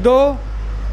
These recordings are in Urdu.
2,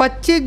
25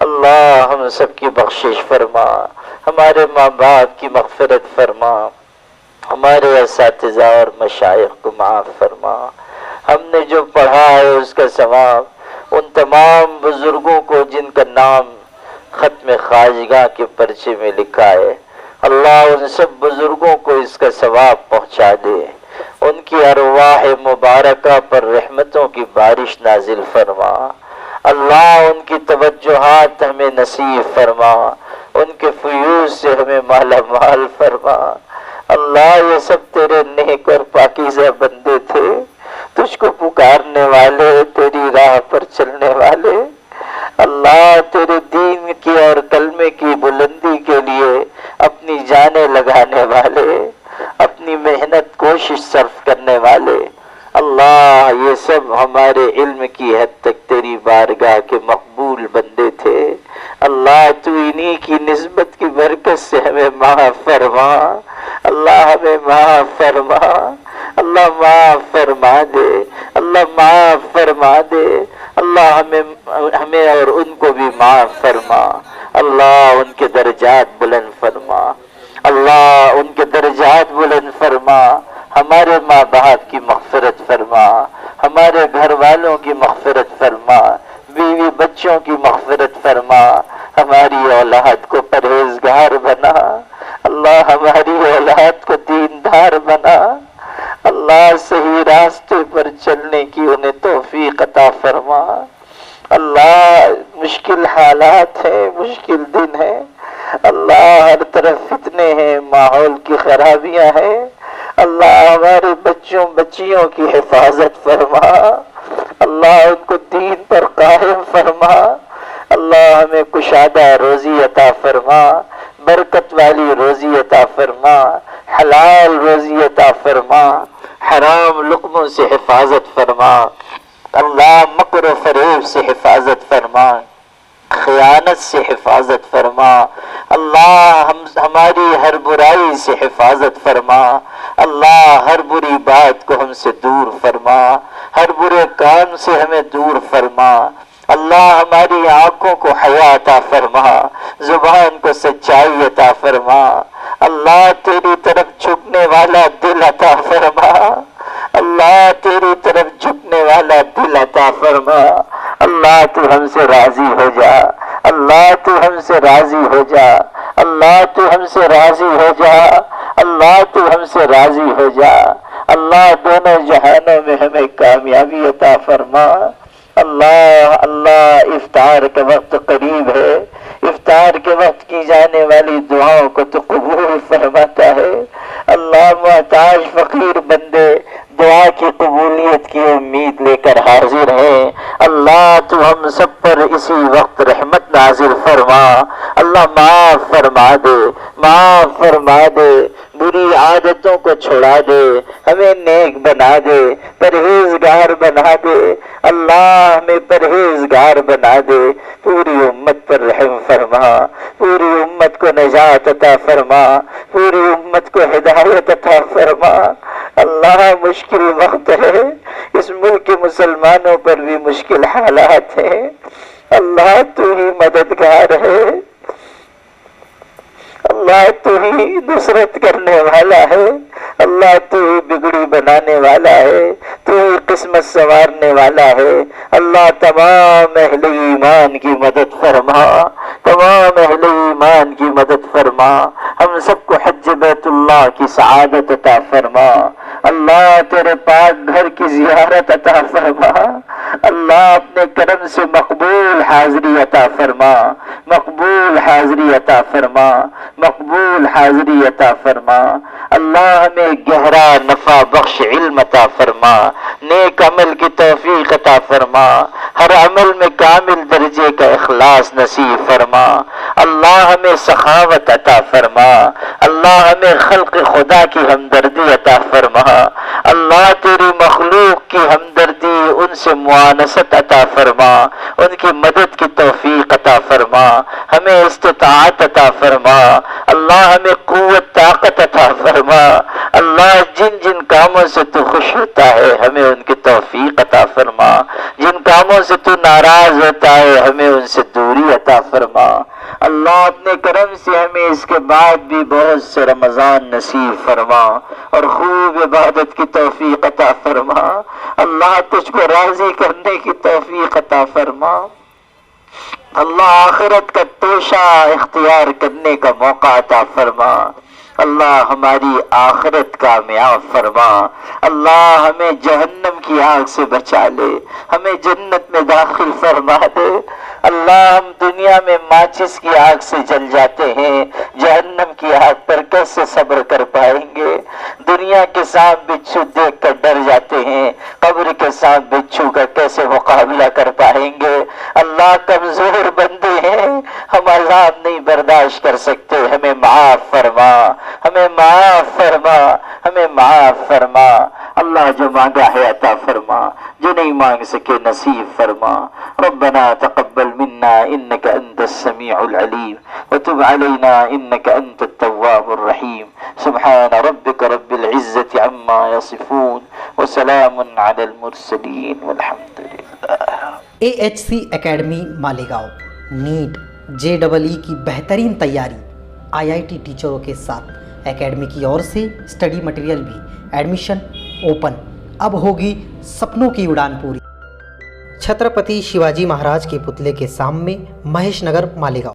اللہ ہم سب کی بخشش فرما، ہمارے ماں باپ کی مغفرت فرما، ہمارے اساتذہ اور مشائخ کو معاف فرما، ہم نے جو پڑھا ہے اس کا ثواب ان تمام بزرگوں کو جن کا نام ختم خواجگاہ کے پرچے میں لکھا ہے، اللہ ان سب بزرگوں کو اس کا ثواب پہنچا دے، ان کی ارواح مبارکہ پر رحمتوں کی بارش نازل فرما، اللہ ان کی توجہات ہمیں نصیب فرما، ان کے فیوز سے ہمیں مالا مال فرما۔ اللہ یہ سب تیرے نیک اور پاکیزہ بندے تھے، تجھ کو پکارنے والے، تیری راہ پر چلنے والے، اللہ تیرے دین کی اور کلمے کی بلندی کے لیے اپنی جانیں لگانے والے، اپنی محنت کوشش صرف کرنے والے، اللہ یہ سب ہمارے علم کی حد تک تیری بارگاہ کے مقبول بندے تھے، اللہ تو انہی کی نسبت کی برکت سے ہمیں معاف فرما، اللہ ہمیں معاف فرما، اللہ معاف فرما دے، اللہ معاف فرما دے، اللہ ہمیں اور ان کو بھی معاف فرما، اللہ ان کے درجات بلند فرما، اللہ ان کے درجات بلند فرما، ہمارے ماں باپ کی مغفرت فرما، ہمارے گھر والوں کی مغفرت فرما، بیوی بچوں کی مغفرت فرما، ہماری اولاد کو پرہیزگار بنا، اللہ ہماری اولاد کو دیندار بنا، اللہ صحیح راستے پر چلنے کی انہیں توفیق عطا فرما، اللہ مشکل حالات ہیں، مشکل دن ہیں، اللہ ہر طرف فتنے ہیں، ماحول کی خرابیاں ہیں، اللہ ہمارے بچوں بچیوں کی حفاظت فرما، اللہ ان کو دین پر قائم فرما، اللہ ہمیں کشادہ روزی عطا فرما، برکت والی روزی عطا فرما، حلال روزی عطا فرما، حرام لقموں سے حفاظت فرما، اللہ مکر و فریب سے حفاظت فرما، خیانت سے حفاظت فرما، اللہ ہماری ہر برائی سے حفاظت فرما، اللہ ہر بری بات کو ہم سے دور فرما، ہر برے کام سے ہمیں دور فرما، اللہ ہماری آنکھوں کو حیا عطا فرما، زبان کو سچائی عطا فرما، اللہ تیری طرف جھکنے والا دل عطا فرما، اللہ تیری طرف جھکنے والا دل عطا فرما، اللہ تو ہم سے راضی ہو جا، اللہ تو ہم سے راضی ہو جا، اللہ تو ہم سے راضی ہو جا، اللہ تو ہم سے راضی ہو جا، اللہ دونوں جہانوں میں ہمیں کامیابی عطا فرما، اللہ اللہ افطار کا وقت قریب ہے، افطار کے وقت کی جانے والی دعاؤں کو تو قبول فرماتا ہے، اللہ محتاج فقیر بندے دعا کی قبولیت کی امید لے کر حاضر ہیں، اللہ تو ہم سب پر اسی وقت رحمت نازل فرما، اللہ معاف فرما دے، معاف فرما دے، بری عادتوں کو چھڑا دے، ہمیں نیک بنا دے، پرہیزگار بنا دے، اللہ ہمیں پرہیزگار بنا دے، پوری امت پر رحم فرما، پوری امت کو نجات عطا فرما، پوری امت کو ہدایت عطا فرما، اللہ مشکل وقت ہے، اس ملک کے مسلمانوں پر بھی مشکل حالات ہیں، اللہ تو ہی مددگار ہے، اللہ تو ہی نصرت کرنے والا ہے، اللہ تو ہی بگڑی بنانے والا ہے، تو ہی قسمت سنوارنے والا ہے، اللہ تمام اہل ایمان کی مدد فرما، تمام اہل ایمان کی مدد فرما، ہم سب کو حج بیت اللہ کی سعادت عطا فرما، اللہ تیرے پاک گھر کی زیارت عطا فرما، اللہ اپنے کرم سے مقبول حاضری عطا فرما، مقبول حاضری عطا فرما، مقبول حاضری عطا فرما، اللہ ہمیں گہرا نفع بخش علم عطا فرما، نیک عمل کی توفیق عطا فرما، ہر عمل میں کامل درجے کا اخلاص نصیب فرما، اللہ ہمیں سخاوت عطا فرما، اللہ ہمیں خلق خدا کی ہمدردی عطا فرما، اللہ تیری مخلوق کی ہمدردی ان سے معانست عطا فرما، ان کی مدد کی توفیق عطا فرما، ہمیں استطاعت عطا فرما، اللہ ہمیں قوت طاقت عطا فرما، فرما اللہ، جن جن کاموں سے تو خوش ہوتا ہے ہمیں ان کی توفیق عطا فرما، جن کاموں سے تو ناراض ہوتا ہے ہمیں ان سے دوری عطا فرما اللہ، اپنے کرم سے ہمیں اس کے بعد بھی بہت سے رمضان نصیب فرما اور خوب عبادت کی توفیق عطا فرما اللہ، تجھ کو راضی کرنے کی توفیق عطا فرما اللہ، آخرت کا توشہ اختیار کرنے کا موقع عطا فرما اللہ، ہماری آخرت کامیاب فرما اللہ، ہمیں جہنم کی آگ سے بچا لے، ہمیں جنت میں داخل فرما دے اللہ، ہم دنیا میں ماچس کی آگ سے جل جاتے ہیں، جہنم کی آگ پر کیسے صبر کر پائیں گے؟ دنیا کے سانپ بچھو دیکھ کر ڈر جاتے ہیں، قبر کے سانپ بچھو کا کیسے مقابلہ کر پائیں گے؟ اللہ، کمزور بندے ہیں، ہم عذاب نہیں برداشت کر سکتے، ہمیں معاف فرما، ہمیں معاف فرما، ہمیں معاف فرما اللہ، جو مانگا ہے عطا فرما، جو نہیں مانگ سکے نصیب فرما ربنا تقبل منا انك انت السميع العليم وتب علينا انك انت التواب الرحيم سبحان ربك رب العزة عما يصفون وسلام على المرسلين والحمد لله۔ AHC academy Malegaon NEET JEE کی بہترین تیاری IIT ٹیچروں کے ساتھ، اکیڈمی کی اور سے اسٹڈی مٹیریل بھی، ایڈمیشن اوپن، اب ہوگی سپنوں کی اڑان پوری۔ چھترپتی شیواجی مہاراج کے پتلے کے سامنے، مہیش نگر، مالیگاؤں۔